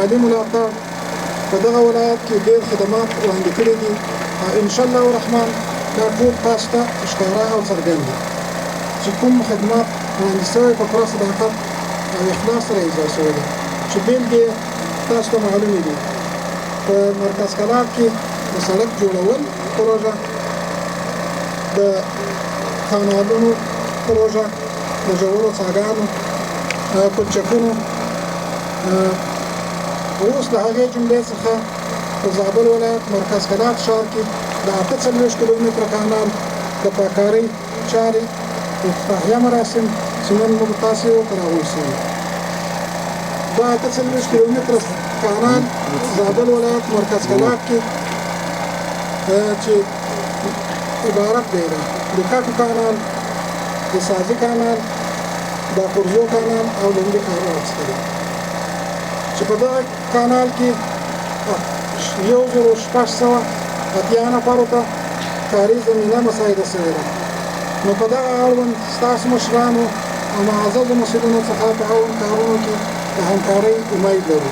مالي ملاتړ په دغه ولایت کې ډېر خدمات وړاندې کړي دي ان شاء الله الرحمن دا ټول تاسو ته ښکاره او څرګند دي چې کوم خدمات وړاندې شوی په پوره صداقت او اخلاص سره اجرا شوی دی چې بېلګې تاسو ته معلومې دي په مرکز کلات کې د سړک جوړول پروژه د کانالونو پروژه د ژورو څاګانو پلچکونو اوس د هغې جملې څخه په زابل ولایت مرکز کلات ښار کې د 48 کیلومتره کانال د پاکارۍ چارې افتتاحیه مراسم چې نن موږ تاسې ورته راغونډ شوي دا 48 کیلومتره کانال زابل ولایت مرکز کلات کې چې عبارت دی د کاکو کانال د سازي کانال د قرزو کانال او لنډي کانال څخه دی چې په دغه کانال کې 1680 نفرو ته کاري زمینه مساعده شوې ده نو په دغه اړوند ستاسو مشرانو او معززو مسؤلینو څخه په اړوند کارونو کې د همکارۍ امید لرو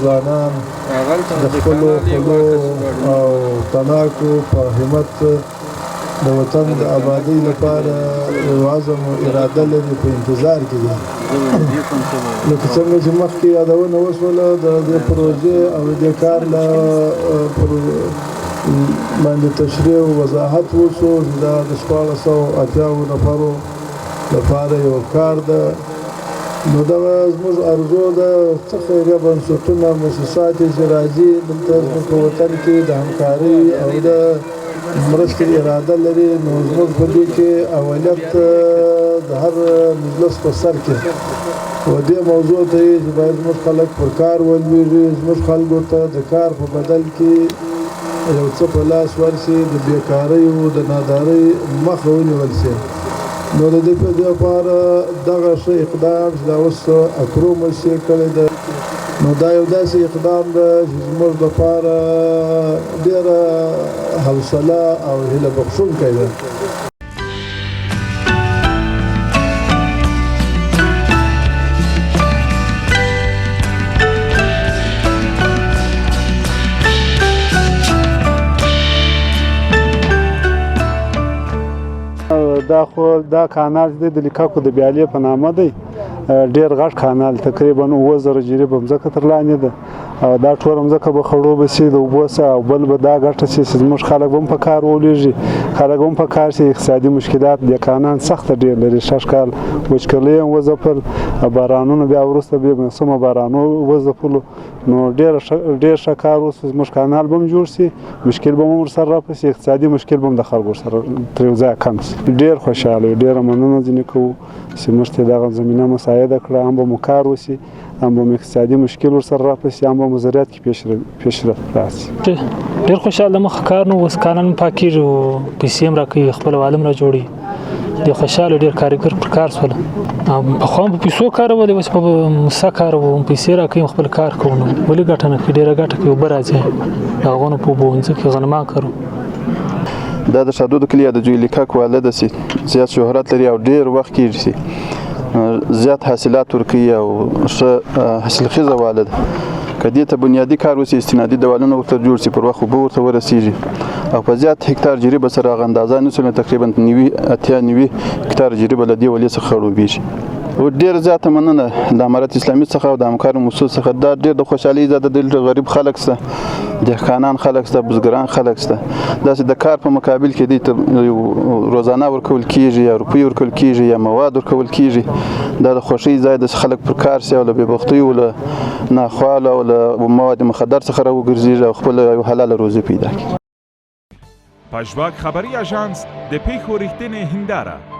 ځوانان د خپلو خلو او تناکو په همت د وطن د آبادۍ لپاره یو عزم او اراده لري په انتظار کې دي لکه څنګه چې مخکې یادونه وشوله د دې پروژې او د دې کار باندې تشریح او وضاحت وشو چې دا د 1680 نفرو لپاره یو کار ده نو دغه زموږ ارزو ده څه خیریه بنسټونه مؤسسات چې راځي دلته زموږ په وطن کې د همکارۍ او د مرستې اراده لري نو زموږ په دې کې اولیت د هر مجلس په سر کې و دې موضوع ته یې چې باید زموږ خلک پر کار ولویږي زموږ خلکو ته د کار په بدل کې یو څه په لاس ورشي د بیکارۍ او د نادارۍ مخه ونیول شي نو د دې لپاره دغه ښه اقدام چې دا اوس اکرومس یې کړی ده نو دا یو داسې اقدام ده چې زموږ لپاره ډېره حوصله او هیله بخښونکی ده دا کانال د لیکاکو د بیالې په نامه دی ډېر غټ کانال تقریبا 9000 جریبه مځکه تر لاندې ده او دا ټوله مځکه به خړوبه شي د اوبو څخه او بل به دا ګټه شي چې زموږ خلک هم په کار ولېږي خلک هم په کار شي اقتصادي مشکلات د کانال سخته ډېر لري شش کال وچکالۍ هم وځپل بارانونه بیا وروسته بیا موسمه بارانو وځپلو نو ډېر ښه کار اوس زموږ کانال به هم جوړ شي مشکل به هم ورسره راپسې اقتصادي مشکل به هم د خلکو سره تر یو ځایه کم شي ډېر خوشحاله یو ډېره مننه ځینې کوو چې موږ ته دغه زمینه مساعده کړه هم به مو کار وشي هم به مو اقتصادي مشکل ورسره راپسې هم به مو زراعت کې پیشرفت راشي ډېر خوشحاله د مخه کار نو اوس کانال هم پاکېږي او پیسې هم راکوي خپل عالم را جوړوي ډېر خوشحاله ډېر کارګر پر کار شول پخوا په پیسو کارولې اوس په موسسه کاروو پیسې راکوي خپل کار کوو نو ولې ګټه نه کوي ډېره ګټه کوي اوبه راځي د هغو نه په اوبو ځمکې غنمان کرو دا د شادود کلي د جوی لیکاک والده سي زیات شهرت لري او ډېر وخت کېږي سي زیات حاصلات ورکوي او ښه حاصلخیزه والده که دې ته بنیادي کار وشي استنادي دیوالونه ورته جوړ شي پر وخت اوبه ورته ورسیږي او په زیات هکتار جریبه سره هغه اندازه نسو تقریبا 90 هکتار جریبه له دې ولې څخه خړوبېږي او ډېر زیاته مننه د امارت اسلامي څخه او د همکارو مؤسسو څخه دا ډېر د خوشحالۍ ځای ده دلته غریب خلک شته دهقانان خلک شته بزګران خلک شته داسې د کار په مقابل کې دوی ته روزانه ورکول کېږي یا روپۍ ورکول کېږي یا مواد ورکول کېږي دا د خوښۍ ځای ده چې خلک پر کار شي او له بېبختیو له ناخوالو او له مواد مخدر څخه راوګرځېږي او خپله یو حلاله روزي پیدا کړي پژواک خبری آژانس د پیښو ریښتینې هنداره